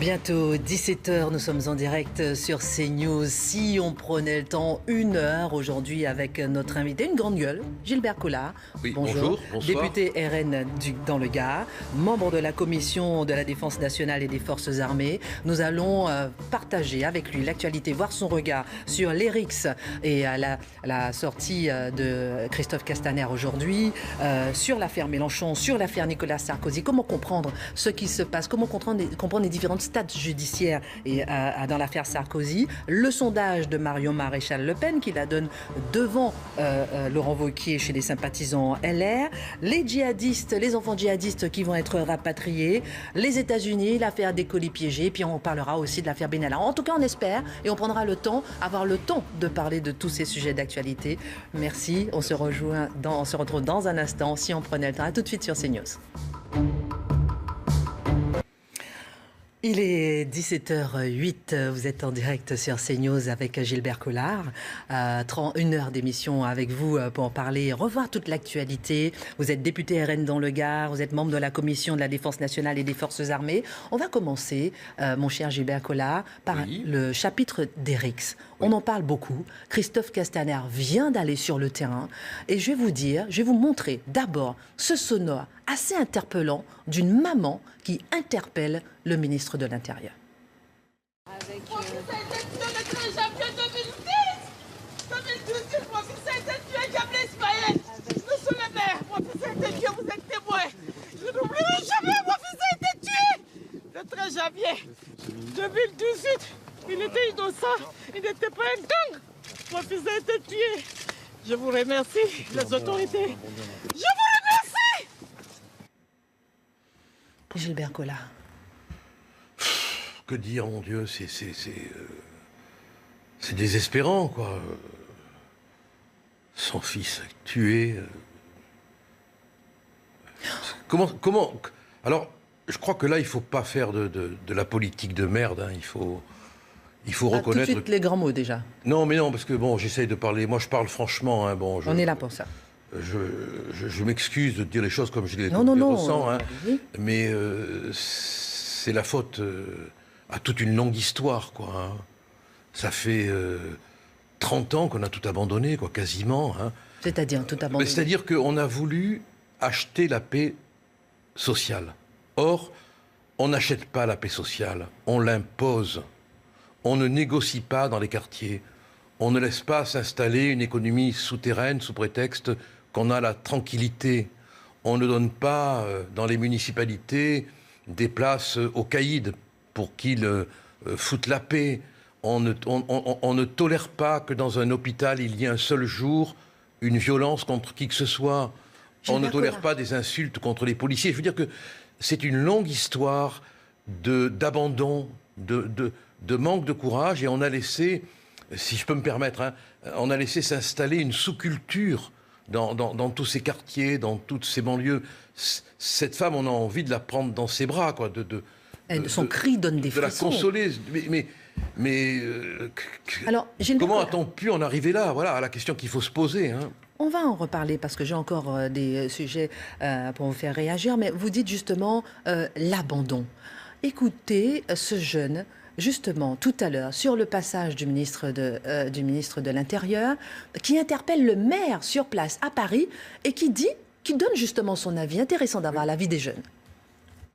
Bientôt 17h, nous sommes en direct sur CNews. Si on prenait le temps, 1 heure aujourd'hui avec notre invité, une grande gueule, Gilbert Collard. Oui, bonjour. Bonsoir. Député RN dans le Gard, membre de la Commission de la Défense nationale et des Forces armées. Nous allons partager avec lui l'actualité, voir son regard sur l'ERIX et la sortie de Christophe Castaner aujourd'hui, sur l'affaire Mélenchon, sur l'affaire Nicolas Sarkozy. Comment comprendre ce qui se passe, comment comprendre les différentes stades judiciaires et, dans l'affaire Sarkozy. Le sondage de Marion Maréchal Le Pen qui la donne devant Laurent Wauquiez chez les sympathisants LR. Les djihadistes, les enfants djihadistes qui vont être rapatriés. Les États-Unis, l'affaire des colis piégés. Puis on parlera aussi de l'affaire Benalla. En tout cas, on espère et on prendra le temps, avoir le temps de parler de tous ces sujets d'actualité. Merci. On se retrouve dans un instant si on prenait le temps. À tout de suite sur CNews. Il est 17h08, vous êtes en direct sur CNews avec Gilbert Collard. 1 heure d'émission avec vous pour en parler, revoir toute l'actualité. Vous êtes député RN dans le Gard, vous êtes membre de la Commission de la Défense nationale et des Forces armées. On va commencer, mon cher Gilbert Collard, par le chapitre d'ERIX. On en parle beaucoup. Christophe Castaner vient d'aller sur le terrain. Et je vais vous montrer d'abord ce sonore assez interpellant d'une maman qui interpelle le ministre de l'Intérieur. Avec mon fils a été tué le 13 janvier 2010. 2012, mon fils a été tué, Gabriel Ismaël. Monsieur le maire, mon fils a été tué, vous êtes témoin. Je n'oublierai jamais, mon fils a été tué. Le 13 janvier 2018, il était innocent, il n'était pas un gang. Mon fils a été tué. Je vous remercie, les autorités. Je vous remercie. Gilbert Collard. Que dire, mon Dieu, c'est désespérant, quoi. Son fils tué. Comment... Alors, je crois que là, il ne faut pas faire de la politique de merde. Hein. Il faut reconnaître... Tout de suite les grands mots, déjà. Non, mais non, parce que, bon, j'essaye de parler... Moi, je parle franchement. Hein, bon, on est là pour ça. Je m'excuse de dire les choses comme je les ressens, hein, mais c'est la faute à toute une longue histoire, quoi. Hein. Ça fait 30 ans qu'on a tout abandonné, quoi, quasiment. Hein. C'est-à-dire tout abandonné. C'est-à-dire qu'on a voulu acheter la paix sociale. Or, on n'achète pas la paix sociale, on l'impose. On ne négocie pas dans les quartiers. On ne laisse pas s'installer une économie souterraine sous prétexte qu'on a la tranquillité. On ne donne pas dans les municipalités des places aux caïds pour qu'ils foutent la paix. On ne tolère pas que dans un hôpital, il y ait un seul jour une violence contre qui que ce soit. On ne tolère pas des insultes contre les policiers. Je veux dire que c'est une longue histoire d'abandon, de manque de courage, et on a laissé, si je peux me permettre, hein, on a laissé s'installer une sous-culture dans tous ces quartiers, dans toutes ces banlieues. Cette femme, on a envie de la prendre dans ses bras, quoi, son cri donne des frissons. De la consoler. Mais alors, comment a-t-on pu en arriver là? Voilà la question qu'il faut se poser. Hein. On va en reparler parce que j'ai encore des sujets pour vous faire réagir. Mais vous dites justement l'abandon. Écoutez ce jeune, justement, tout à l'heure, sur le passage du ministre de l'Intérieur, qui interpelle le maire sur place à Paris et qui donne justement son avis. Intéressant d'avoir l'avis des jeunes.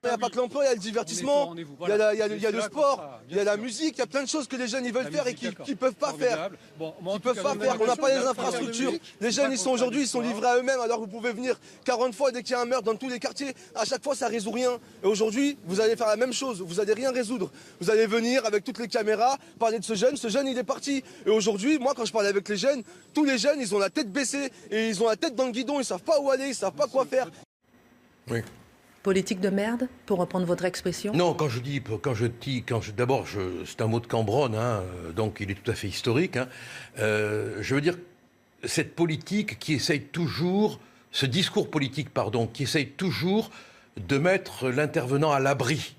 Il n'y a pas que l'emploi, il y a le divertissement, il y a le sport, il y a la musique, il y a plein de choses que les jeunes ils veulent faire et qu'ils ne peuvent pas faire. On n'a pas les infrastructures. Les jeunes ils sont livrés à eux-mêmes, alors vous pouvez venir 40 fois dès qu'il y a un meurtre dans tous les quartiers. À chaque fois ça ne résout rien. Et aujourd'hui vous allez faire la même chose, vous n'allez rien résoudre. Vous allez venir avec toutes les caméras, parler de ce jeune il est parti. Et aujourd'hui, moi quand je parle avec les jeunes, tous les jeunes ils ont la tête baissée et ils ont la tête dans le guidon, ils ne savent pas où aller, ils ne savent pas quoi faire. Oui. Politique de merde, pour reprendre votre expression? Non, d'abord, c'est un mot de Cambronne, hein, donc il est tout à fait historique. Hein. Je veux dire, cette politique qui essaye toujours, ce discours politique, pardon, qui essaye toujours de mettre l'intervenant à l'abri.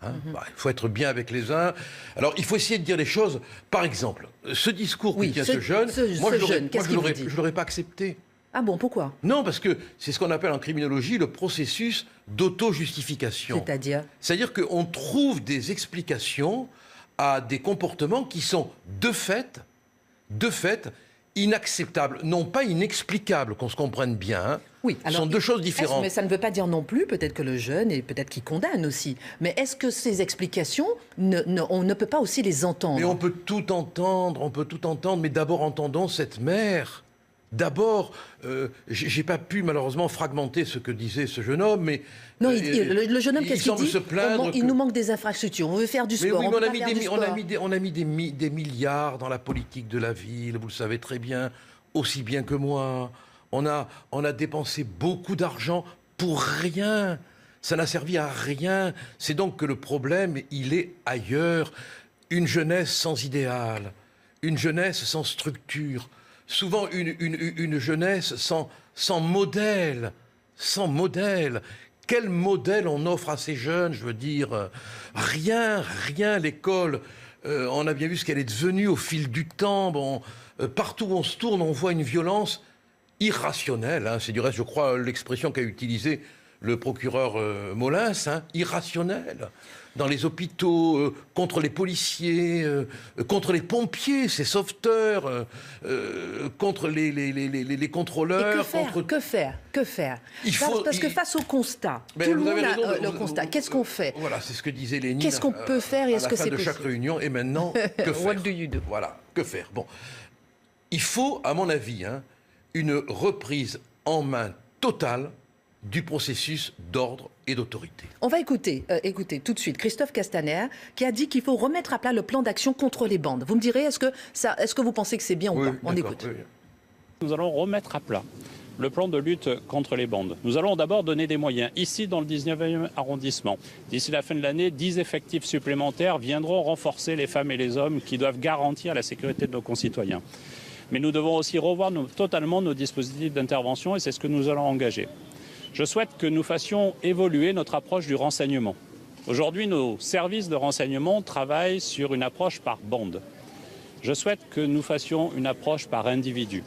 Hein. Il faut être bien avec les uns. Alors, il faut essayer de dire les choses. Par exemple, ce discours que tient ce jeune, moi, je ne l'aurais pas accepté. Ah bon, pourquoi? Non, parce que c'est ce qu'on appelle en criminologie le processus d'auto-justification. C'est-à-dire? C'est-à-dire qu'on trouve des explications à des comportements qui sont de fait, inacceptables. Non pas inexplicables, qu'on se comprenne bien. Hein. Oui, alors, ce sont deux choses différentes. Mais ça ne veut pas dire non plus, peut-être que le jeune, et peut-être qu'il condamne aussi. Mais est-ce que ces explications, on ne peut pas aussi les entendre? Mais on peut tout entendre, mais d'abord entendons cette mère. D'abord, j'ai pas pu malheureusement fragmenter ce que disait ce jeune homme, mais... Non, le jeune homme, qu'est-ce qu'il dit? Il nous manque des infrastructures, on veut faire du sport, mais oui, on peut pas faire du sport. On a mis des milliards dans la politique de la ville, vous le savez très bien, aussi bien que moi. On a dépensé beaucoup d'argent pour rien. Ça n'a servi à rien. C'est donc que le problème, il est ailleurs. Une jeunesse sans idéal, une jeunesse sans structure, souvent une jeunesse sans modèle, sans modèle. Quel modèle on offre à ces jeunes? Je veux dire, rien, l'école. On a bien vu ce qu'elle est devenue au fil du temps. Bon, partout où on se tourne, on voit une violence irrationnelle. Hein. C'est du reste, je crois, l'expression qu'a utilisée le procureur Molins, hein, irrationnelle. Dans les hôpitaux, contre les policiers, contre les pompiers, ces sauveteurs, contre les contrôleurs. Et que faire Parce que face au constat, tout le monde a le constat. Qu'est-ce qu'on fait? Voilà, c'est ce que disait Lénine. Qu'est-ce qu'on peut faire et est-ce que c'est possible? À la fin de chaque réunion, et maintenant, que faire? What do you do? Voilà, que faire? Bon, il faut, à mon avis, une reprise en main totale du processus d'ordre et d'autorité. On va écouter tout de suite Christophe Castaner qui a dit qu'il faut remettre à plat le plan d'action contre les bandes. Vous me direz, est-ce que vous pensez que c'est bien ou pas? On écoute. Oui. Nous allons remettre à plat le plan de lutte contre les bandes. Nous allons d'abord donner des moyens. Ici, dans le 19e arrondissement, d'ici la fin de l'année, 10 effectifs supplémentaires viendront renforcer les femmes et les hommes qui doivent garantir la sécurité de nos concitoyens. Mais nous devons aussi revoir totalement nos dispositifs d'intervention et c'est ce que nous allons engager. Je souhaite que nous fassions évoluer notre approche du renseignement. Aujourd'hui, nos services de renseignement travaillent sur une approche par bande. Je souhaite que nous fassions une approche par individu.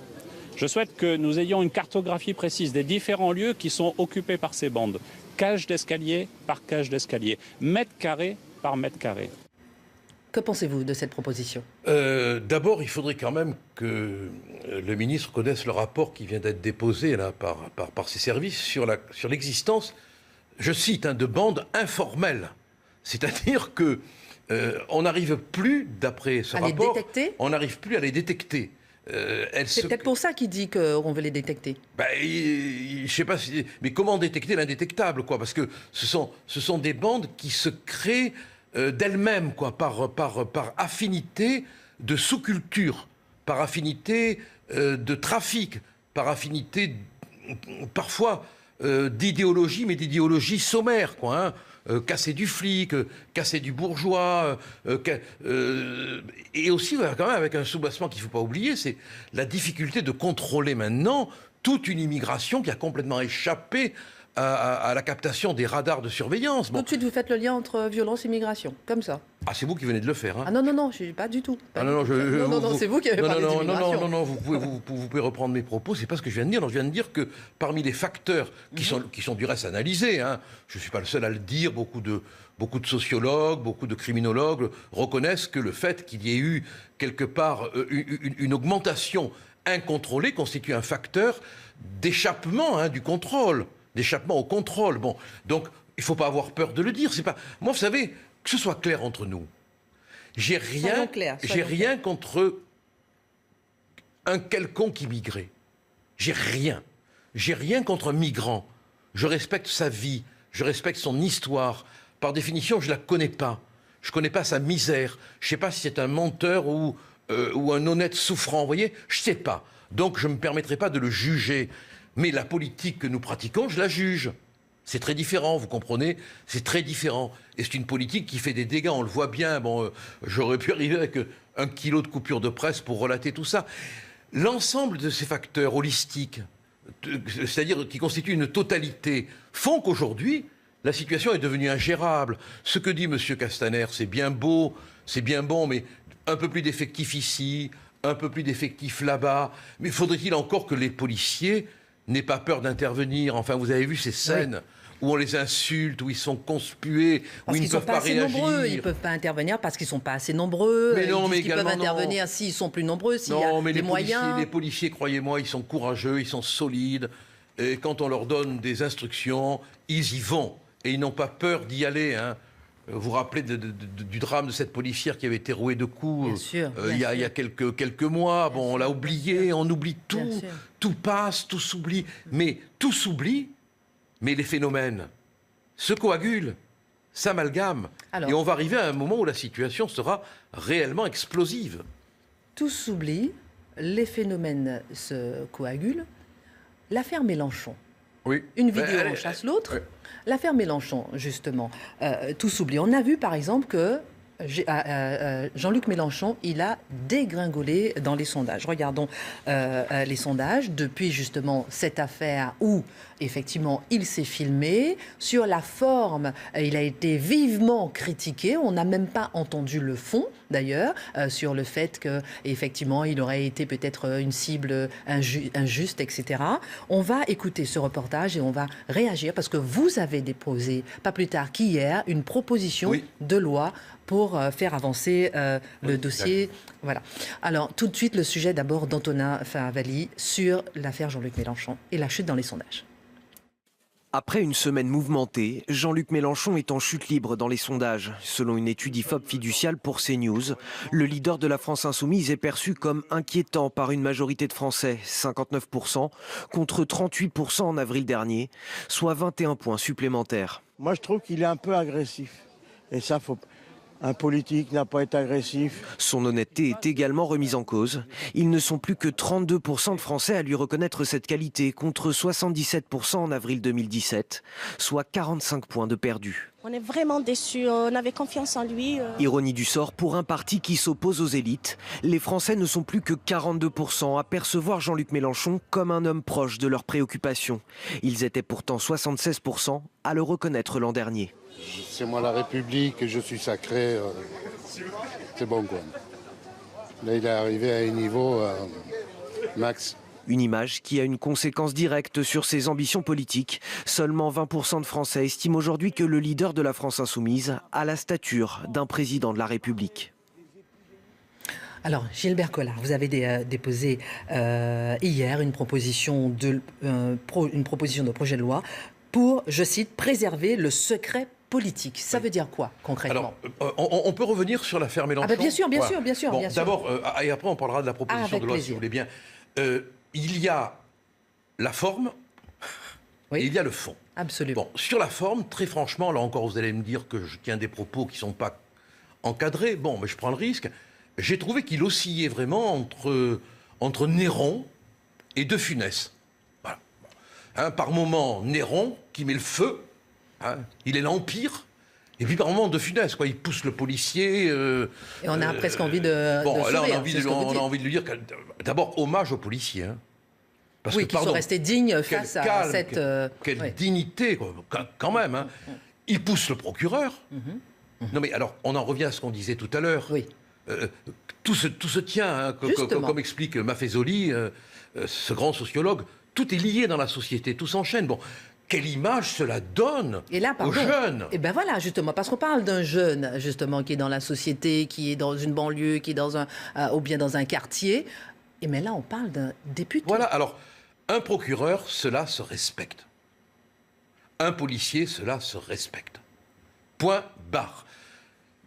Je souhaite que nous ayons une cartographie précise des différents lieux qui sont occupés par ces bandes. Cage d'escalier par cage d'escalier, mètre carré par mètre carré. Que pensez-vous de cette proposition? D'abord, il faudrait quand même que le ministre connaisse le rapport qui vient d'être déposé là, par ses services sur l'existence, je cite, de bandes informelles. C'est-à-dire que on n'arrive plus, d'après ce rapport, on n'arrive plus à les détecter. C'est peut-être pour ça qu'il dit qu'on veut les détecter. Je ne sais pas mais comment détecter l'indétectable, quoi? Parce que ce sont des bandes qui se créent d'elles-mêmes, quoi, par affinité de sous-culture, par affinité de trafic, par affinité parfois d'idéologie, mais d'idéologie sommaire, quoi. Casser du flic, casser du bourgeois, et aussi quand même avec un soubassement qu'il ne faut pas oublier, c'est la difficulté de contrôler maintenant toute une immigration qui a complètement échappé à la captation des radars de surveillance. Bon. Tout de suite, vous faites le lien entre violence et immigration, comme ça. Ah, c'est vous qui venez de le faire. Hein. Ah non, je pas du tout. Non, c'est vous qui avez parlé d'immigration. Non, vous pouvez reprendre mes propos, c'est pas ce que je viens de dire. Non, je viens de dire que parmi les facteurs qui sont du reste analysés, hein, je ne suis pas le seul à le dire, beaucoup de sociologues, beaucoup de criminologues reconnaissent que le fait qu'il y ait eu quelque part une augmentation incontrôlée constitue un facteur d'échappement du contrôle. D'échappement au contrôle. Bon, donc il ne faut pas avoir peur de le dire. C'est pas... Moi, vous savez, que ce soit clair entre nous, j'ai rien contre un quelconque immigré. J'ai rien contre un migrant. Je respecte sa vie, je respecte son histoire. Par définition, je ne la connais pas. Je ne connais pas sa misère. Je ne sais pas si c'est un menteur ou un honnête souffrant. Vous voyez, je ne sais pas. Donc, je ne me permettrai pas de le juger. Mais la politique que nous pratiquons, je la juge. C'est très différent, vous comprenez? C'est très différent. Et c'est une politique qui fait des dégâts, on le voit bien. Bon, j'aurais pu arriver avec 1 kilo de coupure de presse pour relater tout ça. L'ensemble de ces facteurs holistiques, c'est-à-dire qui constituent une totalité, font qu'aujourd'hui, la situation est devenue ingérable. Ce que dit M. Castaner, c'est bien beau, c'est bien bon, mais un peu plus d'effectifs ici, un peu plus d'effectifs là-bas. Mais faudrait-il encore que les policiers n'aient pas peur d'intervenir? Enfin, vous avez vu ces scènes où on les insulte, où ils sont conspués, où ils ne peuvent pas réagir. Nombreux. Ils ne peuvent pas intervenir parce qu'ils ne sont pas assez nombreux. Mais non, mais ils peuvent intervenir s'ils sont plus nombreux, s'il y a des moyens. Les policiers, croyez-moi, ils sont courageux, ils sont solides. Et quand on leur donne des instructions, ils y vont. Et ils n'ont pas peur d'y aller. Hein. Vous vous rappelez du drame de cette policière qui avait été rouée de coups il y a quelques mois. Bon, on l'a oublié, on oublie tout. Tout passe, tout s'oublie. Mais tout s'oublie. Mais les phénomènes se coagulent, s'amalgament. Et on va arriver à un moment où la situation sera réellement explosive. Tout s'oublie, les phénomènes se coagulent. L'affaire Mélenchon. Oui. Une vidéo en chasse l'autre. Oui. L'affaire Mélenchon, justement, tout s'oublie. On a vu, par exemple, que Jean-Luc Mélenchon, il a dégringolé dans les sondages. Regardons les sondages depuis justement cette affaire où effectivement il s'est filmé. Sur la forme, il a été vivement critiqué. On n'a même pas entendu le fond d'ailleurs sur le fait qu'effectivement il aurait été peut-être une cible injuste, etc. On va écouter ce reportage et on va réagir parce que vous avez déposé, pas plus tard qu'hier, une proposition de loi pour faire avancer le dossier. Voilà. Alors, tout de suite, le sujet d'abord d'Antonin Favalli sur l'affaire Jean-Luc Mélenchon et la chute dans les sondages. Après une semaine mouvementée, Jean-Luc Mélenchon est en chute libre dans les sondages. Selon une étude IFOP fiduciale pour CNews, le leader de la France Insoumise est perçu comme inquiétant par une majorité de Français, 59%, contre 38% en avril dernier, soit 21 points supplémentaires. Moi, je trouve qu'il est un peu agressif. Et ça, un politique n'a pas été agressif. Son honnêteté est également remise en cause. Ils ne sont plus que 32% de Français à lui reconnaître cette qualité, contre 77% en avril 2017, soit 45 points de perdus. On est vraiment déçus, on avait confiance en lui. Ironie du sort, pour un parti qui s'oppose aux élites, les Français ne sont plus que 42% à percevoir Jean-Luc Mélenchon comme un homme proche de leurs préoccupations. Ils étaient pourtant 76% à le reconnaître l'an dernier. C'est moi la République, je suis sacré, c'est bon quoi. Là il est arrivé à un niveau max. Une image qui a une conséquence directe sur ses ambitions politiques. Seulement 20% de Français estiment aujourd'hui que le leader de la France Insoumise a la stature d'un président de la République. Alors, Gilbert Collard, vous avez déposé hier une proposition de projet de loi pour, je cite, préserver le secret politique. Ça veut dire quoi, concrètement? Alors, on peut revenir sur l'affaire Mélenchon? Bien sûr. Bon, d'abord, et après on parlera de la proposition de loi, si vous voulez bien. Il y a la forme et il y a le fond. Absolument. Bon, sur la forme, très franchement, là encore, vous allez me dire que je tiens des propos qui ne sont pas encadrés. Bon, mais je prends le risque. J'ai trouvé qu'il oscillait vraiment entre Néron et De Funès. Voilà. Hein, par moment, Néron, qui met le feu. Hein, il est l'Empire. Et puis par moment, De Funès, quoi, il pousse le policier. Et on a presque envie de. Bon, de là, sourire, on a envie de lui dire d'abord hommage aux policiers. Hein. Parce qu'ils sont restés dignes face à cette. Quelle dignité, quoi, quand même. Hein. Il pousse le procureur. Non, mais alors, on en revient à ce qu'on disait tout à l'heure. Oui. Tout se tient, hein, comme explique Maffezoli, ce grand sociologue. Tout est lié dans la société, tout s'enchaîne. Bon. Quelle image cela donne aux jeunes? Et bien voilà, justement, parce qu'on parle d'un jeune, justement, qui est dans la société, qui est dans une banlieue, qui est ou bien dans un quartier. Et mais là, on parle d'un député. Voilà, alors, un procureur, cela se respecte. Un policier, cela se respecte. Point barre.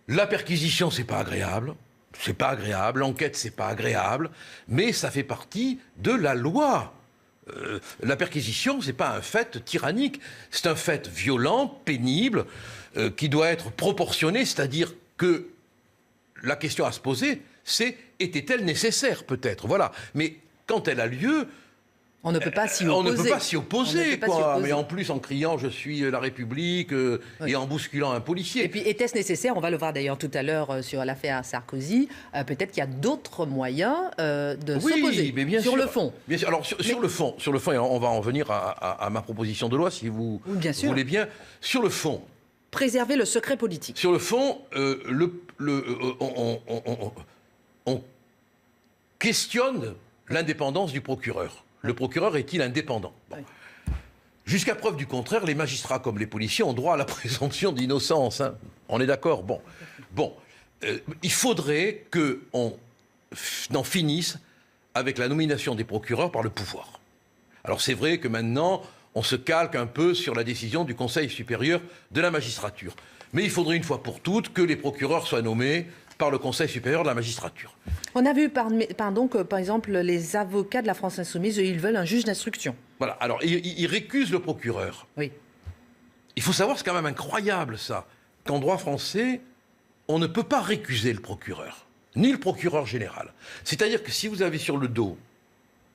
La perquisition, c'est pas agréable. C'est pas agréable. L'enquête, c'est pas agréable. Mais ça fait partie de la loi. La perquisition, c'est pas un fait tyrannique, c'est un fait violent, pénible, qui doit être proportionné, c'est-à-dire que la question à se poser, c'est était-elle nécessaire peut-être, voilà. Mais quand elle a lieu, on ne peut pas s'y opposer. On ne peut pas s'y opposer, quoi. Mais en plus, en criant « je suis la République et en bousculant un policier. Et puis, était-ce nécessaire? On va le voir d'ailleurs tout à l'heure sur l'affaire Sarkozy. Peut-être qu'il y a d'autres moyens de s'opposer. Mais bien sur sûr. Le fond. Bien sûr. Alors, sur le fond, et on va en venir à ma proposition de loi, si vous voulez bien. Sur le fond. Préserver le secret politique. Sur le fond, questionne l'indépendance du procureur. Le procureur est-il indépendant? Bon. Jusqu'à preuve du contraire, les magistrats comme les policiers ont droit à la présomption d'innocence. Hein. On est d'accord? Bon. Il faudrait qu'on en finisse avec la nomination des procureurs par le pouvoir. Alors c'est vrai que maintenant, on se calque un peu sur la décision du Conseil supérieur de la magistrature. Mais il faudrait une fois pour toutes que les procureurs soient nommés par le Conseil supérieur de la magistrature. On a vu, que, par exemple, les avocats de la France Insoumise, ils veulent un juge d'instruction. Voilà, alors ils récusent le procureur. Oui. Il faut savoir, c'est quand même incroyable ça, qu'en droit français, on ne peut pas récuser le procureur, ni le procureur général. C'est-à-dire que si vous avez sur le dos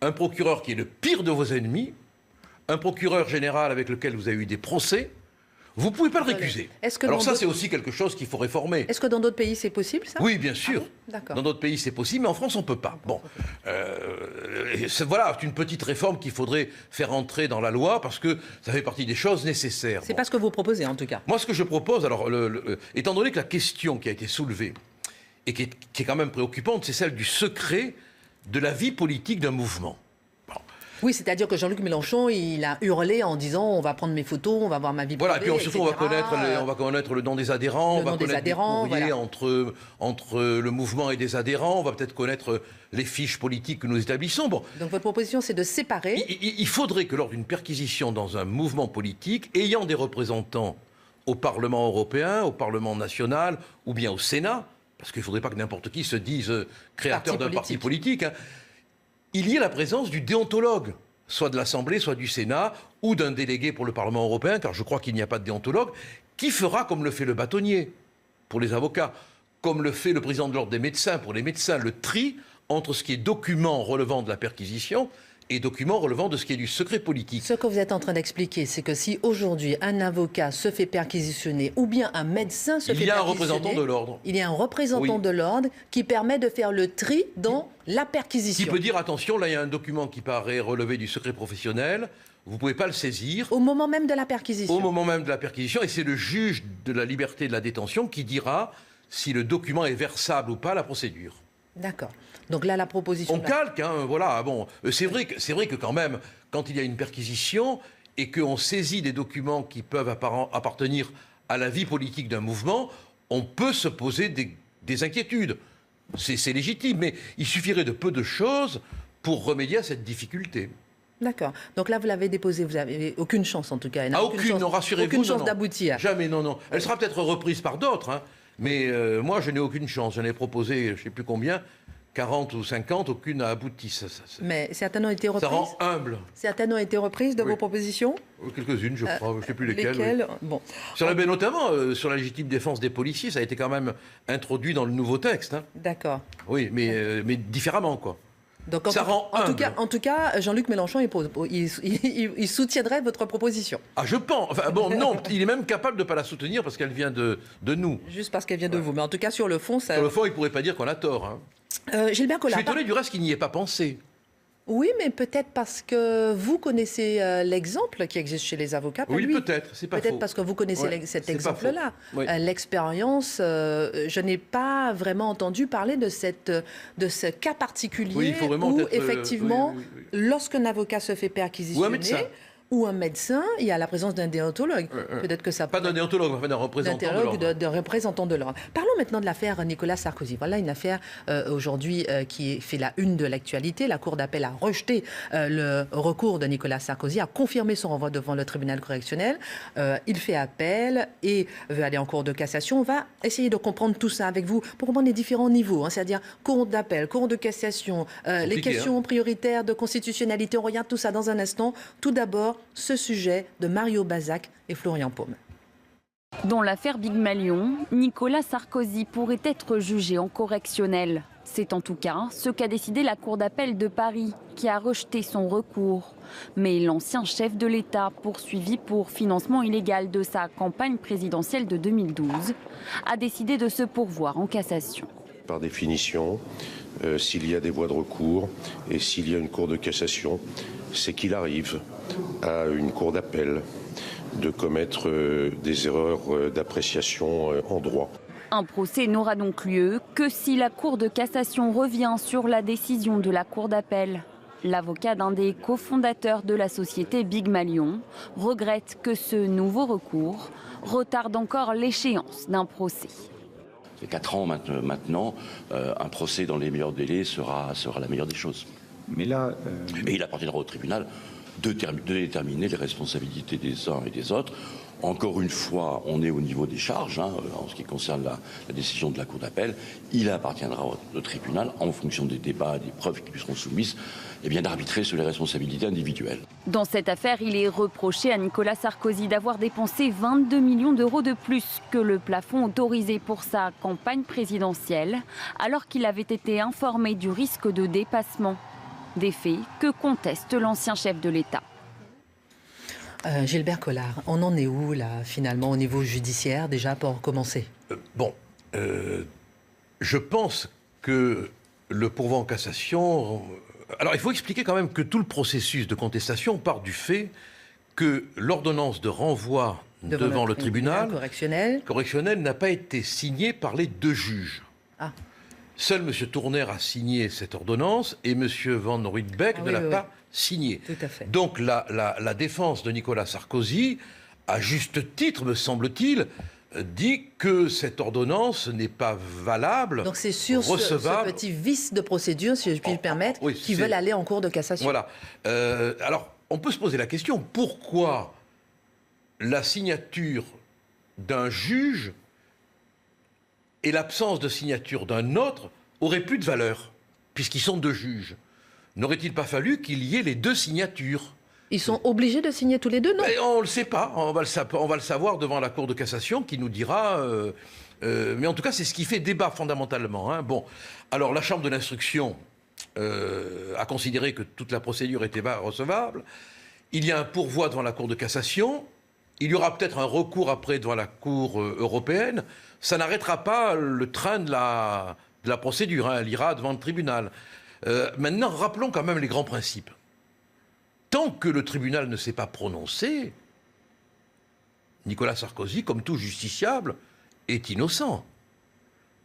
un procureur qui est le pire de vos ennemis, un procureur général avec lequel vous avez eu des procès, vous ne pouvez pas le récuser. Alors ça, c'est aussi quelque chose qu'il faut réformer. Est-ce que dans d'autres pays, c'est possible, ça? Oui, bien sûr. Ah bon, dans d'autres pays, c'est possible, mais en France, on ne peut pas. Bon, voilà, c'est une petite réforme qu'il faudrait faire entrer dans la loi, parce que ça fait partie des choses nécessaires. C'est pas ce que vous proposez, en tout cas. Moi, ce que je propose, alors, étant donné que la question qui a été soulevée, et qui est quand même préoccupante, c'est celle du secret de la vie politique d'un mouvement. Oui, c'est-à-dire que Jean-Luc Mélenchon, il a hurlé en disant on va prendre mes photos, on va voir ma vie privée, voilà, et puis surtout on va connaître le nom des adhérents, on va connaître les courriers entre le mouvement et des adhérents, on va peut-être connaître les fiches politiques que nous établissons. Bon. Donc votre proposition, c'est de séparer. Il faudrait que lors d'une perquisition dans un mouvement politique, ayant des représentants au Parlement européen, au Parlement national ou bien au Sénat, parce qu'il ne faudrait pas que n'importe qui se dise créateur d'un parti politique, hein, il y a la présence du déontologue, soit de l'Assemblée, soit du Sénat, ou d'un délégué pour le Parlement européen, car je crois qu'il n'y a pas de déontologue, qui fera comme le fait le bâtonnier pour les avocats, comme le fait le président de l'Ordre des médecins pour les médecins, le tri entre ce qui est document relevant de la perquisition et documents relevant de ce qui est du secret politique. Ce que vous êtes en train d'expliquer, c'est que si aujourd'hui un avocat se fait perquisitionner ou bien un médecin se fait perquisitionner... Il y a un représentant de l'ordre. Il y a un représentant de l'ordre qui permet de faire le tri dans la perquisition. Qui peut dire, attention, là il y a un document qui paraît relever du secret professionnel, vous ne pouvez pas le saisir. Au moment même de la perquisition. Au moment même de la perquisition, et c'est le juge de la liberté de la détention qui dira si le document est versable ou pas à la procédure. D'accord. Donc là, la proposition... On calque, hein, voilà. Bon, c'est vrai que quand même, quand il y a une perquisition et qu'on saisit des documents qui peuvent appartenir à la vie politique d'un mouvement, on peut se poser des inquiétudes. C'est légitime, mais il suffirait de peu de choses pour remédier à cette difficulté. D'accord. Donc là, vous l'avez déposé, vous n'avez aucune chance en tout cas. Aucune, non, rassurez-vous. Aucune chance d'aboutir. Jamais, non. Elle sera peut-être reprise par d'autres, hein, mais moi, je n'ai aucune chance. J'en ai proposé, je ne sais plus combien, 40 ou 50, aucune n'a abouti. Mais certaines ont été reprises. Ça rend humble. Certaines ont été reprises de vos propositions. Quelques-unes, je crois. Je ne sais plus lesquelles. Oui. Bon. Notamment, sur la légitime défense des policiers, ça a été quand même introduit dans le nouveau texte. Hein. D'accord. Oui, mais différemment, quoi. Donc, en tout cas, Jean-Luc Mélenchon, il soutiendrait votre proposition. Ah, je pense. Enfin, bon, non, il est même capable de ne pas la soutenir parce qu'elle vient de nous. Juste parce qu'elle vient de vous. Mais en tout cas, sur le fond, ça... Sur le fond, il ne pourrait pas dire qu'on a tort. Hein. Gilbert Collard. Je suis étonné du reste qu'il n'y ait pas pensé. Oui, mais peut-être parce que vous connaissez l'exemple qui existe chez les avocats. Oui, peut-être, c'est pas faux. Peut-être parce que vous connaissez cet exemple-là. Oui. L'expérience, je n'ai pas vraiment entendu parler de ce cas particulier où, effectivement, lorsqu'un avocat se fait perquisitionner... Ou un médecin, il y a la présence d'un déontologue. Peut-être que ça... Pas d'un déontologue, mais d'un représentant de l'ordre. D'un représentant de l'ordre. Parlons maintenant de l'affaire Nicolas Sarkozy. Voilà une affaire aujourd'hui qui fait la une de l'actualité. La Cour d'appel a rejeté le recours de Nicolas Sarkozy, a confirmé son renvoi devant le tribunal correctionnel. Il fait appel et veut aller en cour de cassation. On va essayer de comprendre tout ça avec vous pour comprendre les différents niveaux, hein, c'est-à-dire cour d'appel, cour de cassation, les questions prioritaires de constitutionnalité. On regarde tout ça dans un instant. Tout d'abord, ce sujet de Mario Bazac et Florian Paume. Dans l'affaire Big Malion, Nicolas Sarkozy pourrait être jugé en correctionnel. C'est en tout cas ce qu'a décidé la Cour d'appel de Paris, qui a rejeté son recours. Mais l'ancien chef de l'État, poursuivi pour financement illégal de sa campagne présidentielle de 2012, a décidé de se pourvoir en cassation. Par définition, s'il y a des voies de recours et s'il y a une cour de cassation, c'est qu'il arrive à une cour d'appel de commettre des erreurs d'appréciation en droit. Un procès n'aura donc lieu que si la Cour de cassation revient sur la décision de la Cour d'appel. L'avocat d'un des cofondateurs de la société Bigmalion regrette que ce nouveau recours retarde encore l'échéance d'un procès. C'est 4 ans maintenant, un procès dans les meilleurs délais sera la meilleure des choses. Mais là, Et il appartiendra au tribunal de déterminer les responsabilités des uns et des autres. Encore une fois, on est au niveau des charges, en ce qui concerne la décision de la Cour d'appel. Il appartiendra au tribunal, en fonction des débats, des preuves qui lui seront soumises, d'arbitrer sur les responsabilités individuelles. Dans cette affaire, il est reproché à Nicolas Sarkozy d'avoir dépensé 22 millions d'euros de plus que le plafond autorisé pour sa campagne présidentielle, alors qu'il avait été informé du risque de dépassement. Des faits que conteste l'ancien chef de l'État. Gilbert Collard, on en est où là finalement au niveau judiciaire déjà pour commencer? Je pense que le pourvoi en cassation... Alors il faut expliquer quand même que tout le processus de contestation part du fait que l'ordonnance de renvoi devant le tribunal correctionnel n'a pas été signée par les 2 juges. Seul M. Tournaire a signé cette ordonnance et M. Van Ruytbeck ne l'a pas signée. Tout à fait. Donc la défense de Nicolas Sarkozy, à juste titre, me semble-t-il, dit que cette ordonnance n'est pas valable, donc c'est sur recevable. Ce petit vice de procédure, si je puis me permettre, qui veulent aller en cour de cassation. Voilà. Alors, on peut se poser la question, pourquoi la signature d'un juge et l'absence de signature d'un autre auraient plus de valeur, puisqu'ils sont 2 juges? N'aurait-il pas fallu qu'il y ait les 2 signatures? Ils sont obligés de signer tous les 2, non? Mais on ne le sait pas. On va le savoir devant la Cour de cassation qui nous dira... mais en tout cas, c'est ce qui fait débat fondamentalement. Bon, alors la Chambre de l'instruction a considéré que toute la procédure était recevable. Il y a un pourvoi devant la Cour de cassation. Il y aura peut-être un recours après devant la Cour européenne. Ça n'arrêtera pas le train de la procédure. Elle ira devant le tribunal. Maintenant, rappelons quand même les grands principes. Tant que le tribunal ne s'est pas prononcé, Nicolas Sarkozy, comme tout justiciable, est innocent.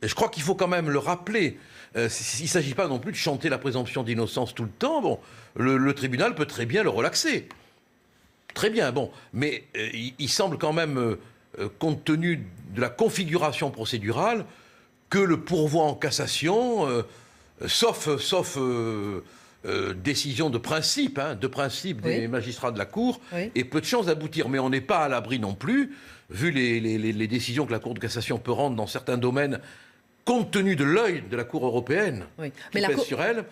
Et je crois qu'il faut quand même le rappeler. Il ne s'agit pas non plus de chanter la présomption d'innocence tout le temps. Bon, le tribunal peut très bien le relaxer. Très bien, bon. Mais il semble quand même, compte tenu de la configuration procédurale, que le pourvoi en cassation, sauf décision de principe des magistrats de la Cour, et peu de chances d'aboutir. Mais on n'est pas à l'abri non plus, vu les décisions que la Cour de cassation peut rendre dans certains domaines, compte tenu de l'œil de la Cour européenne, qui pèse sur elle,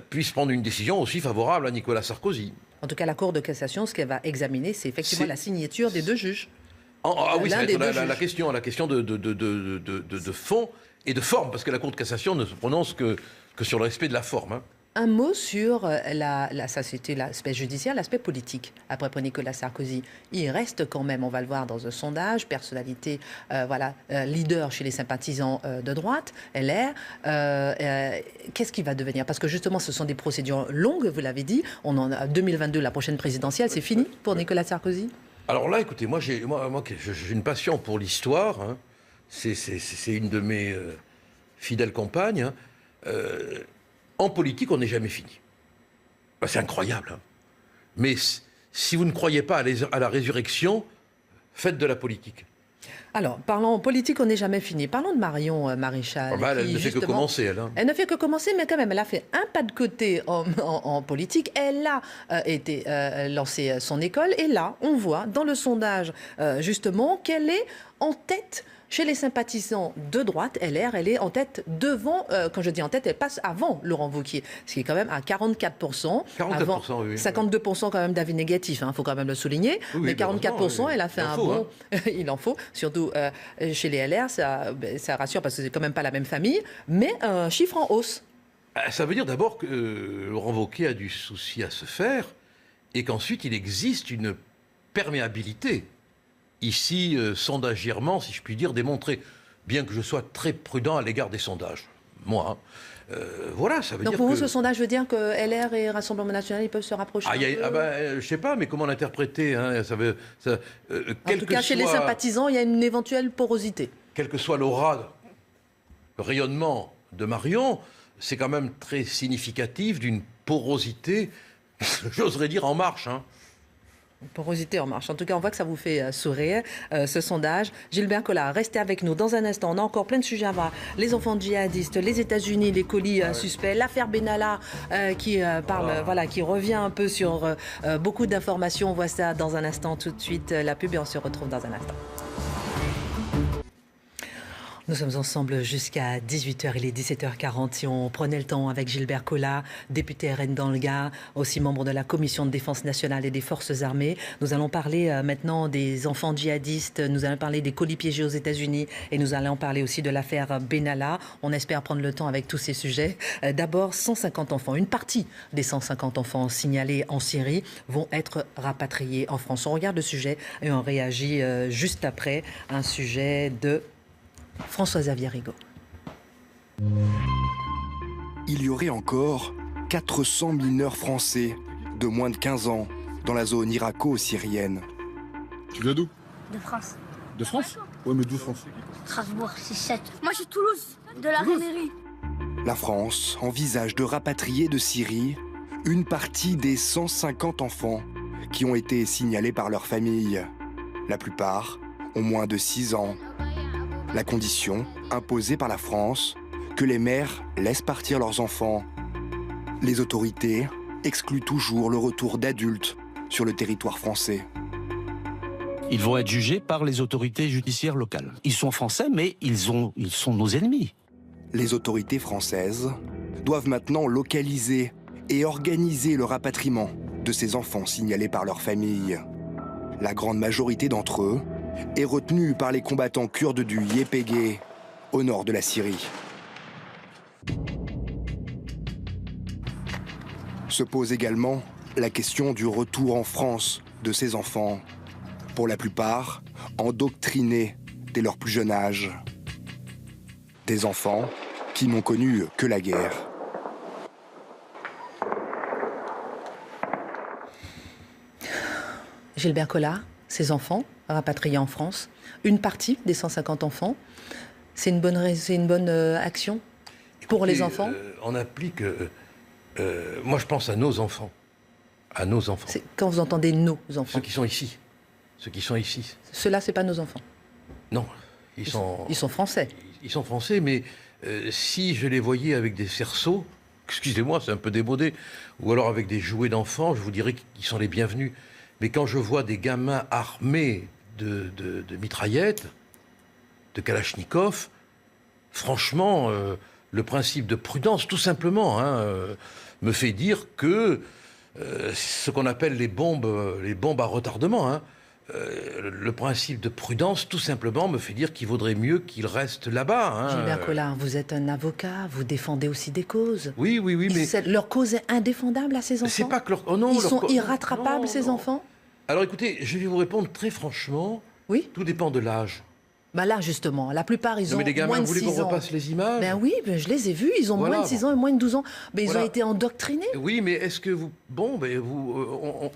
puisse prendre une décision aussi favorable à Nicolas Sarkozy. En tout cas, la Cour de cassation, ce qu'elle va examiner, c'est effectivement la signature des 2 juges. Oui, ça va être la question de fond et de forme, parce que la Cour de cassation ne se prononce que sur le respect de la forme. Un mot sur ça c'était l'aspect judiciaire, l'aspect politique. Après pour Nicolas Sarkozy, il reste quand même, on va le voir dans un sondage, personnalité, leader chez les sympathisants de droite, LR. Qu'est-ce qu'il va devenir? Parce que justement, ce sont des procédures longues, vous l'avez dit. On en a 2022, la prochaine présidentielle, c'est fini pour Nicolas Sarkozy? Alors là, écoutez, moi j'ai une passion pour l'histoire. C'est une de mes fidèles compagnes. En politique, on n'est jamais fini. C'est incroyable. Mais si vous ne croyez pas à la résurrection, faites de la politique. Alors, parlons politique, on n'est jamais fini. Parlons de Marion Maréchal. Elle ne fait que commencer, elle. Elle ne fait que commencer, mais quand même, elle a fait un pas de côté en politique. Elle a lancé son école. Et là, on voit dans le sondage, justement, qu'elle est en tête. Chez les sympathisants de droite, LR, elle est en tête devant, quand je dis en tête, elle passe avant Laurent Wauquiez, ce qui est quand même à 44%. 44%, oui. 52% quand même d'avis négatifs, il faut quand même le souligner. Oui, mais 44%, elle a fait un bon... Il en faut, surtout chez les LR, ça rassure parce que c'est quand même pas la même famille, mais un chiffre en hausse. Ça veut dire d'abord que Laurent Wauquiez a du souci à se faire et qu'ensuite il existe une perméabilité. Ici, sondagièrement, si je puis dire, démontré, bien que je sois très prudent à l'égard des sondages. Moi, voilà, ça veut dire que... Donc pour vous, ce sondage veut dire que LR et Rassemblement National, ils peuvent se rapprocher je ne sais pas, mais comment l'interpréter En tout cas, chez les sympathisants, il y a une éventuelle porosité. quel que soit l'aura, le rayonnement de Marion, c'est quand même très significatif d'une porosité, j'oserais dire, en marche. Hein. Porosité en marche. En tout cas, on voit que ça vous fait sourire, ce sondage. Gilbert Collard, restez avec nous. Dans un instant, on a encore plein de sujets à voir. Les enfants djihadistes, les États-Unis, les colis suspects, l'affaire Benalla qui revient un peu sur beaucoup d'informations. On voit ça dans un instant. Tout de suite, la pub et on se retrouve dans un instant. Nous sommes ensemble jusqu'à 18h, il est 17h40. Si on prenait le temps avec Gilbert Collard, député RN dans le Gard, aussi membre de la Commission de défense nationale et des forces armées. Nous allons parler maintenant des enfants djihadistes, nous allons parler des colis piégés aux États-Unis et nous allons parler aussi de l'affaire Benalla. On espère prendre le temps avec tous ces sujets. D'abord, 150 enfants, une partie des 150 enfants signalés en Syrie vont être rapatriés en France. On regarde le sujet et on réagit juste après un sujet de François-Xavier Rigaud. Il y aurait encore 400 mineurs français de moins de 15 ans dans la zone irako-syrienne. Tu viens d'où? De France. De France? Ouais, mais d'où France? Strasbourg, c'est 7. Moi, je suis Toulouse, de la Rainerie. La France envisage de rapatrier de Syrie une partie des 150 enfants qui ont été signalés par leur famille. La plupart ont moins de 6 ans. La condition, imposée par la France, que les mères laissent partir leurs enfants. Les autorités excluent toujours le retour d'adultes sur le territoire français. Ils vont être jugés par les autorités judiciaires locales. Ils sont français, mais ils sont nos ennemis. Les autorités françaises doivent maintenant localiser et organiser le rapatriement de ces enfants signalés par leur famille. La grande majorité d'entre eux est retenue par les combattants kurdes du YPG, au nord de la Syrie. Se pose également la question du retour en France de ces enfants, pour la plupart endoctrinés dès leur plus jeune âge. Des enfants qui n'ont connu que la guerre. Gilbert Collard, ces enfants rapatriés en France, une partie des 150 enfants, c'est une bonne action pour les enfants on applique... moi, je pense à nos enfants. À nos enfants. Quand vous entendez nos enfants? Ceux qui sont ici. Ceux qui sont ici. Ceux-là, c'est pas nos enfants? Non. Ils sont français. Ils sont français, mais si je les voyais avec des cerceaux, excusez-moi, c'est un peu démodé, ou alors avec des jouets d'enfants, je vous dirais qu'ils sont les bienvenus. Mais quand je vois des gamins armés de mitraillettes, de kalachnikov, franchement, le principe de prudence, tout simplement, me fait dire que ce qu'on appelle les bombes à retardement, le principe de prudence, tout simplement, me fait dire qu'il vaudrait mieux qu'ils restent là-bas. Gilbert Collard, vous êtes un avocat, vous défendez aussi des causes. Oui, mais... Leur cause est indéfendable à ces enfants? C'est pas que leur... Oh non, ils sont irrattrapables, ces enfants? Alors écoutez, je vais vous répondre très franchement. Oui. Tout dépend de l'âge. Bah là, justement, la plupart, ils ont moins de 6 ans. Mais les gamins, vous voulez qu'on repasse les images? Ben oui, je les ai vus, ils ont moins de 6 ans et moins de 12 ans. Mais ils ont été endoctrinés. Oui, mais est-ce que vous... Bon,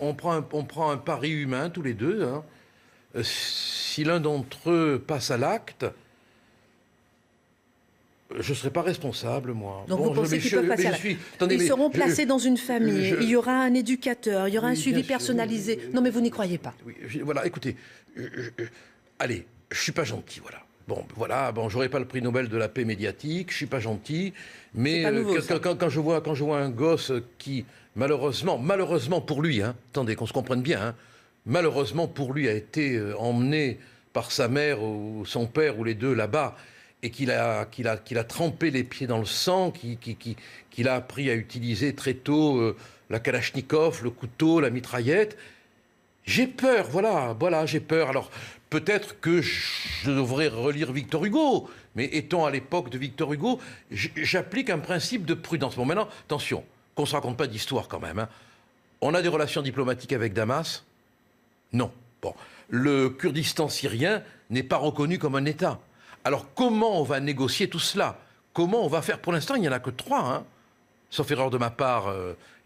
on prend un pari humain, tous les deux. Si l'un d'entre eux passe à l'acte, je ne serai pas responsable, moi. Donc vous pensez qu'ils peuvent passer à l'acte? Ils seront placés dans une famille, il y aura un éducateur, il y aura un suivi personnalisé. Non, mais vous n'y croyez pas. Oui, voilà, écoutez, allez, je ne suis pas gentil, voilà. Bon, j'aurai pas le prix Nobel de la paix médiatique, je suis pas gentil, mais quand je vois un gosse qui, malheureusement pour lui, attendez, qu'on se comprenne bien, malheureusement pour lui, a été emmené par sa mère ou son père ou les deux là-bas, et qu'il a trempé les pieds dans le sang, qu'il a appris à utiliser très tôt la kalachnikov, le couteau, la mitraillette. J'ai peur, voilà, j'ai peur. Alors, peut-être que je devrais relire Victor Hugo, mais étant à l'époque de Victor Hugo, j'applique un principe de prudence. Bon, maintenant, attention, qu'on ne se raconte pas d'histoire quand même. On a des relations diplomatiques avec Damas? Non. Bon, le Kurdistan syrien n'est pas reconnu comme un État. Alors, comment on va négocier tout cela? Comment on va faire? Pour l'instant, il n'y en a que 3, sauf erreur de ma part,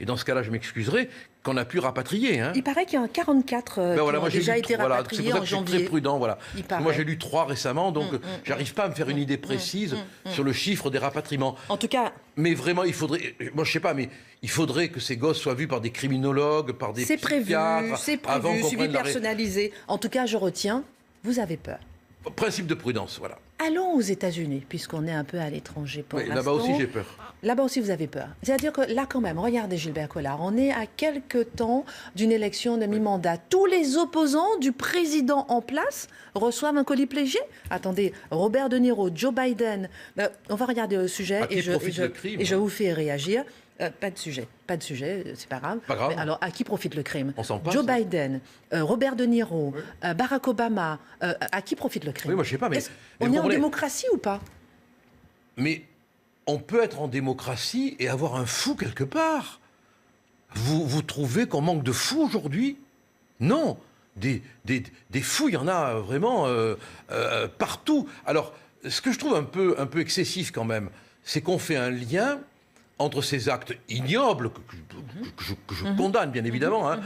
et dans ce cas-là je m'excuserai, qu'on a pu rapatrier. Hein. Il paraît qu'il y en a 44 qui ont déjà été rapatriés en janvier. C'est pour ça que je suis très prudent. Voilà. Moi j'ai lu 3 récemment, donc j'arrive pas à me faire une idée précise sur le chiffre des rapatriements. En tout cas... Mais vraiment, il faudrait... Moi je sais pas, mais il faudrait que ces gosses soient vus par des criminologues, par des psychiatres... C'est prévu, suivi personnalisé. En tout cas, je retiens, vous avez peur. Principe de prudence, voilà. Allons aux États-Unis, puisqu'on est un peu à l'étranger pour l'instant. Là-bas aussi, j'ai peur. Là-bas aussi, vous avez peur. C'est-à-dire que là, quand même, regardez Gilbert Collard, on est à quelques temps d'une élection de mi-mandat. Tous les opposants du président en place reçoivent un colis plégier. Attendez, Robert De Niro, Joe Biden. On va regarder le sujet et je vous fais réagir. Pas de sujet, c'est pas grave. Pas grave. Mais alors, à qui profite le crime? On s'en passe, Joe Biden, Robert De Niro, Barack Obama, à qui profite le crime? Oui, moi je sais pas, mais... On est en démocratie ou pas? Mais on peut être en démocratie et avoir un fou quelque part. Vous trouvez qu'on manque de fous aujourd'hui? Non. Des fous, il y en a vraiment partout. Alors, ce que je trouve un peu excessif quand même, c'est qu'on fait un lien entre ces actes ignobles, que je condamne bien évidemment, hein,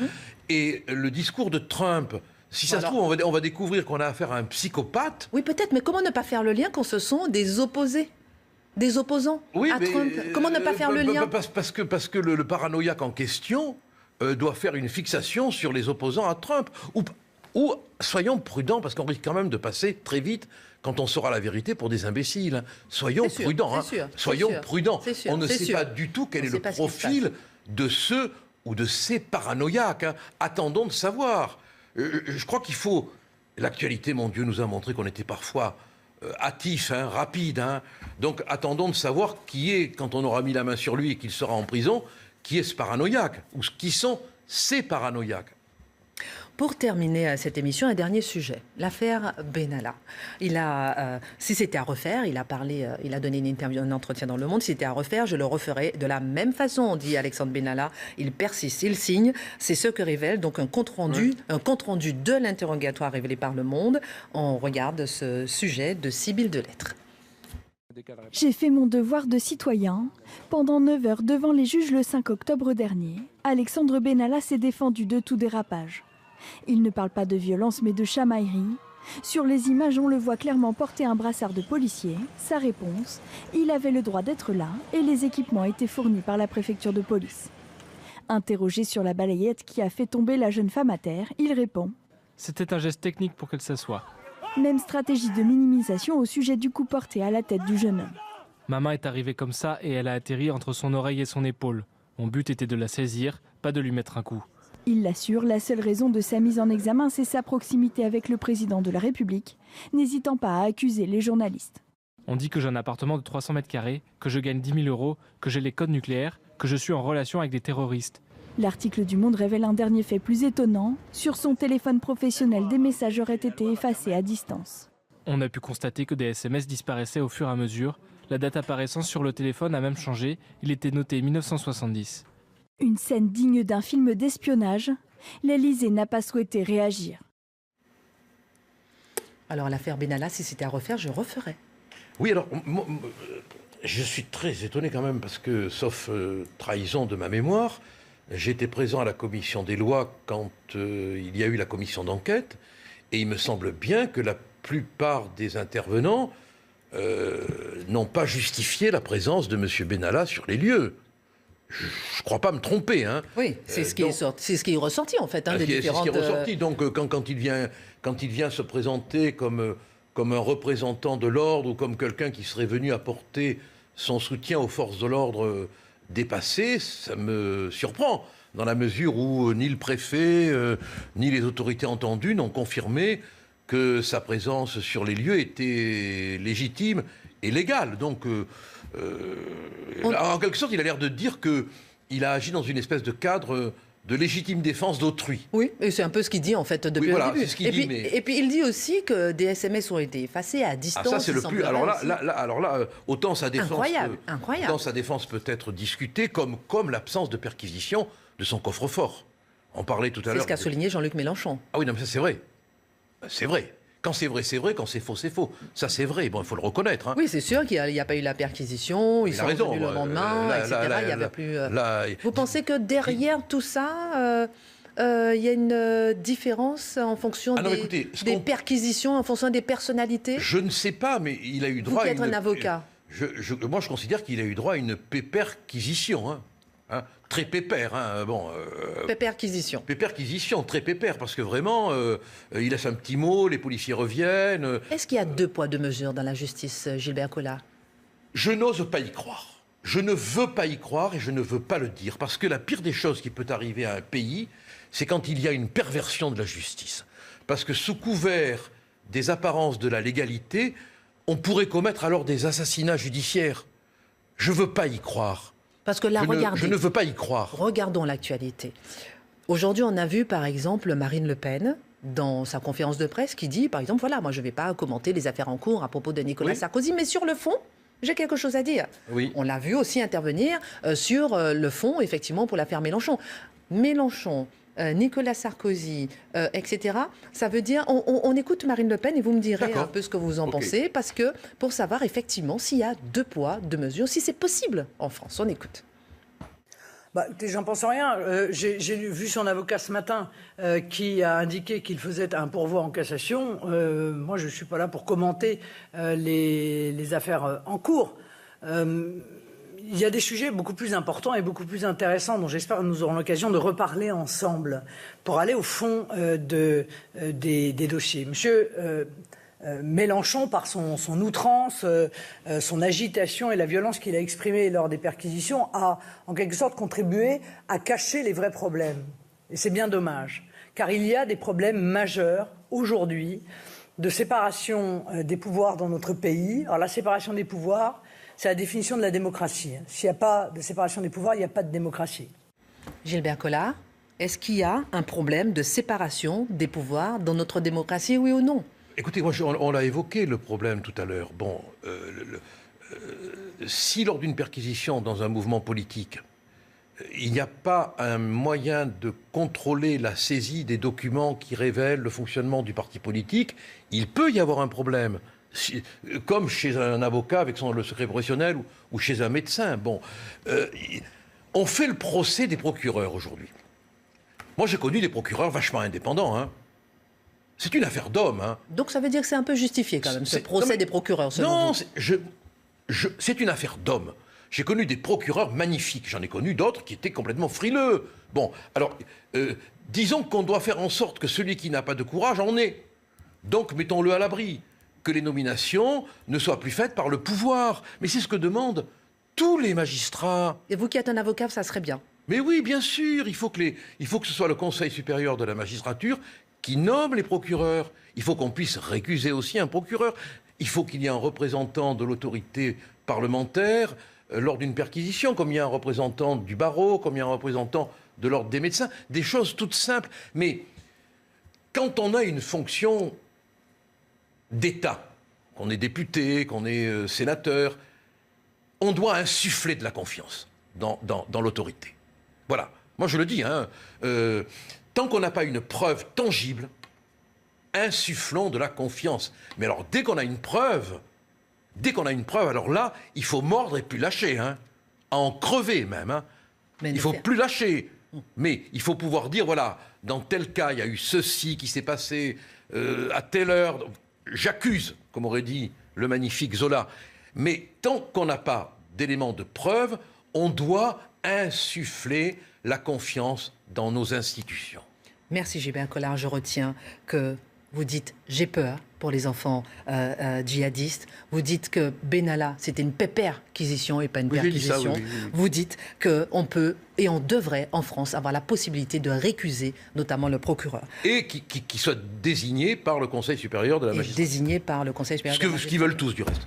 et le discours de Trump. Si ça se trouve, on va découvrir qu'on a affaire à un psychopathe. Oui, peut-être, mais comment ne pas faire le lien quand ce sont des opposés, des opposants à Trump? Comment ne pas faire le lien? Parce que le paranoïaque en question doit faire une fixation sur les opposants à Trump. Ou soyons prudents, parce qu'on risque quand même de passer très vite, quand on saura la vérité, pour des imbéciles. Soyons prudents. Soyons prudents. On ne sait pas du tout quel est le profil de ceux ou de ces paranoïaques. Hein. Attendons de savoir. Je crois qu'il faut... L'actualité, mon Dieu, nous a montré qu'on était parfois hâtif, rapide. Hein. Donc attendons de savoir qui est, quand on aura mis la main sur lui et qu'il sera en prison, qui est ce paranoïaque, ou qui sont ces paranoïaques. Pour terminer cette émission, un dernier sujet, l'affaire Benalla. Si c'était à refaire, il a donné une interview, un entretien dans Le Monde. Si c'était à refaire, je le referais de la même façon, dit Alexandre Benalla. Il persiste, il signe. C'est ce que révèle donc un compte rendu de l'interrogatoire révélé par Le Monde. On regarde ce sujet de Sybille Delettre. J'ai fait mon devoir de citoyen. Pendant 9 heures devant les juges le 5 octobre dernier, Alexandre Benalla s'est défendu de tout dérapage. Il ne parle pas de violence mais de chamaillerie. Sur les images, on le voit clairement porter un brassard de policier. Sa réponse, il avait le droit d'être là et les équipements étaient fournis par la préfecture de police. Interrogé sur la balayette qui a fait tomber la jeune femme à terre, il répond « C'était un geste technique pour qu'elle s'assoie. » Même stratégie de minimisation au sujet du coup porté à la tête du jeune homme. Ma main est arrivée comme ça et elle a atterri entre son oreille et son épaule. Mon but était de la saisir, pas de lui mettre un coup. Il l'assure, la seule raison de sa mise en examen, c'est sa proximité avec le président de la République, n'hésitant pas à accuser les journalistes. On dit que j'ai un appartement de 300 mètres carrés, que je gagne 10 000 €, que j'ai les codes nucléaires, que je suis en relation avec des terroristes. L'article du Monde révèle un dernier fait plus étonnant. Sur son téléphone professionnel, des messages auraient été effacés à distance. On a pu constater que des SMS disparaissaient au fur et à mesure. La date apparaissant sur le téléphone a même changé. Il était noté 1970. Une scène digne d'un film d'espionnage. L'Élysée n'a pas souhaité réagir. Alors l'affaire Benalla, si c'était à refaire, je referais. Oui, alors, je suis très étonné quand même, parce que, sauf trahison de ma mémoire, j'étais présent à la commission des lois quand il y a eu la commission d'enquête, et il me semble bien que la plupart des intervenants n'ont pas justifié la présence de M. Benalla sur les lieux. Je ne crois pas me tromper. Hein. Oui, c'est ce qui est ressorti en fait. C'est ce qui est ressorti. Donc quand il vient se présenter comme un représentant de l'ordre ou comme quelqu'un qui serait venu apporter son soutien aux forces de l'ordre dépassées, ça me surprend, dans la mesure où ni le préfet ni les autorités entendues n'ont confirmé que sa présence sur les lieux était légitime et légale. Donc, en quelque sorte, il a l'air de dire qu'il a agi dans une espèce de cadre de légitime défense d'autrui. Oui, et c'est un peu ce qu'il dit en fait depuis le début. C'est ce qu'il dit, et puis il dit aussi que des SMS ont été effacés à distance. Ah, ça c'est le plus. Alors là, autant sa défense, incroyable. Autant sa défense peut être discutée, comme l'absence de perquisition de son coffre-fort. On parlait tout à l'heure. C'est ce qu'a souligné Jean-Luc Mélenchon. Ah oui, non, mais ça c'est vrai. C'est vrai. Quand c'est vrai, c'est vrai. Quand c'est faux, c'est faux. Ça, c'est vrai. Bon, il faut le reconnaître. Hein. Oui, c'est sûr qu'il n'y a pas eu la perquisition. Ils sont revenus le lendemain, etc. Il y avait plus. Vous pensez que derrière tout ça, il y a une différence en fonction des perquisitions, en fonction des personnalités? Je ne sais pas, mais il a eu droit à une... Vous qui êtes un avocat. Moi, je considère qu'il a eu droit à une pépère-quisition. Hein, très pépère. Hein, bon, pépère-quisition. Pépère-quisition, très pépère, parce que vraiment, il laisse un petit mot, les policiers reviennent. Est-ce qu'il y a 2 poids, 2 mesures dans la justice, Gilbert Collat? Je n'ose pas y croire. Je ne veux pas y croire et je ne veux pas le dire. Parce que la pire des choses qui peut arriver à un pays, c'est quand il y a une perversion de la justice. Parce que sous couvert des apparences de la légalité, on pourrait commettre alors des assassinats judiciaires. Je ne veux pas y croire. Parce que là, regardez, je ne veux pas y croire. Regardons l'actualité. Aujourd'hui, on a vu, par exemple, Marine Le Pen, dans sa conférence de presse, qui dit, par exemple, voilà, moi, je ne vais pas commenter les affaires en cours à propos de Nicolas Sarkozy, mais sur le fond, j'ai quelque chose à dire. Oui. On l'a vu aussi intervenir sur le fond, effectivement, pour l'affaire Mélenchon. Mélenchon, Nicolas Sarkozy, etc. Ça veut dire, on écoute Marine Le Pen et vous me direz un peu ce que vous en pensez, parce que pour savoir effectivement s'il y a 2 poids, 2 mesures, si c'est possible en France. On écoute. J'en pense rien. J'ai vu son avocat ce matin qui a indiqué qu'il faisait un pourvoi en cassation. Moi, je ne suis pas là pour commenter les affaires en cours. Il y a des sujets beaucoup plus importants et beaucoup plus intéressants dont j'espère que nous aurons l'occasion de reparler ensemble pour aller au fond des dossiers. Monsieur Mélenchon, par son outrance, son agitation et la violence qu'il a exprimée lors des perquisitions, a en quelque sorte contribué à cacher les vrais problèmes. Et c'est bien dommage, car il y a des problèmes majeurs aujourd'hui de séparation des pouvoirs dans notre pays. Alors la séparation des pouvoirs, c'est la définition de la démocratie. S'il n'y a pas de séparation des pouvoirs, il n'y a pas de démocratie. Gilbert Collat, est-ce qu'il y a un problème de séparation des pouvoirs dans notre démocratie, oui ou non? Écoutez, moi, on l'a évoqué, le problème, tout à l'heure. Bon, si lors d'une perquisition dans un mouvement politique, il n'y a pas un moyen de contrôler la saisie des documents qui révèlent le fonctionnement du parti politique, il peut y avoir un problème. Comme chez un avocat avec le secret professionnel ou chez un médecin. Bon, on fait le procès des procureurs aujourd'hui. Moi, j'ai connu des procureurs vachement indépendants. Hein. C'est une affaire d'homme. Hein. Donc ça veut dire que c'est un peu justifié quand même, ce procès des procureurs. Non, c'est une affaire d'homme. J'ai connu des procureurs magnifiques. J'en ai connu d'autres qui étaient complètement frileux. Bon, alors, disons qu'on doit faire en sorte que celui qui n'a pas de courage en ait. Donc, mettons-le à l'abri. Que les nominations ne soient plus faites par le pouvoir. Mais c'est ce que demandent tous les magistrats. Et vous qui êtes un avocat, ça serait bien. Mais oui, bien sûr. Il faut que ce soit le Conseil supérieur de la magistrature qui nomme les procureurs. Il faut qu'on puisse récuser aussi un procureur. Il faut qu'il y ait un représentant de l'autorité parlementaire lors d'une perquisition, comme il y a un représentant du barreau, comme il y a un représentant de l'ordre des médecins. Des choses toutes simples. Mais quand on a une fonction d'État, qu'on est député, qu'on est sénateur, on doit insuffler de la confiance dans l'autorité. Voilà. Moi, je le dis, hein, tant qu'on n'a pas une preuve tangible, insufflons de la confiance. Mais alors, dès qu'on a une preuve, alors là, il faut mordre et plus lâcher, hein, à en crever même. Hein. Il ne faut plus lâcher. Mais il faut pouvoir dire, voilà, dans tel cas, il y a eu ceci qui s'est passé à telle heure. J'accuse, comme aurait dit le magnifique Zola. Mais tant qu'on n'a pas d'éléments de preuve, on doit insuffler la confiance dans nos institutions. Merci Gilbert Collat. Je retiens que vous dites « j'ai peur » pour les enfants djihadistes. Vous dites que Benalla, c'était une pépère-quisition et pas une perquisition. Oui. Vous dites qu'on peut et on devrait, en France, avoir la possibilité de récuser notamment le procureur. Et qui soit désigné par le Conseil supérieur de la magistrature. Désigné par le Conseil supérieur de la magistrature. Ce qu'ils veulent tous, du reste.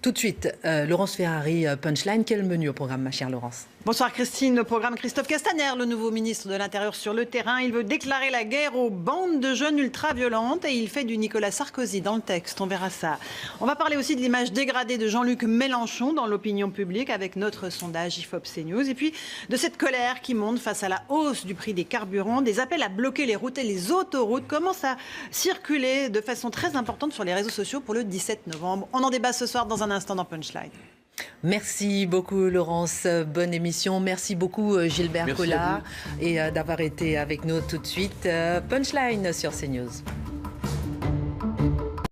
Tout de suite, Laurence Ferrari, Punchline. Quel menu au programme, ma chère Laurence? Bonsoir Christine. Au programme, Christophe Castaner, le nouveau ministre de l'Intérieur sur le terrain. Il veut déclarer la guerre aux bandes de jeunes ultra-violentes et il fait du Nicolas Sarkozy dans le texte. On verra ça. On va parler aussi de l'image dégradée de Jean-Luc Mélenchon dans l'opinion publique avec notre sondage IFOP CNews. Et puis de cette colère qui monte face à la hausse du prix des carburants. Des appels à bloquer les routes et les autoroutes commencent à circuler de façon très importante sur les réseaux sociaux pour le 17 novembre. On en débat ce soir dans un instant dans Punchline. Merci beaucoup Laurence, bonne émission. Merci beaucoup Gilbert Collard et d'avoir été avec nous tout de suite. Punchline sur CNews.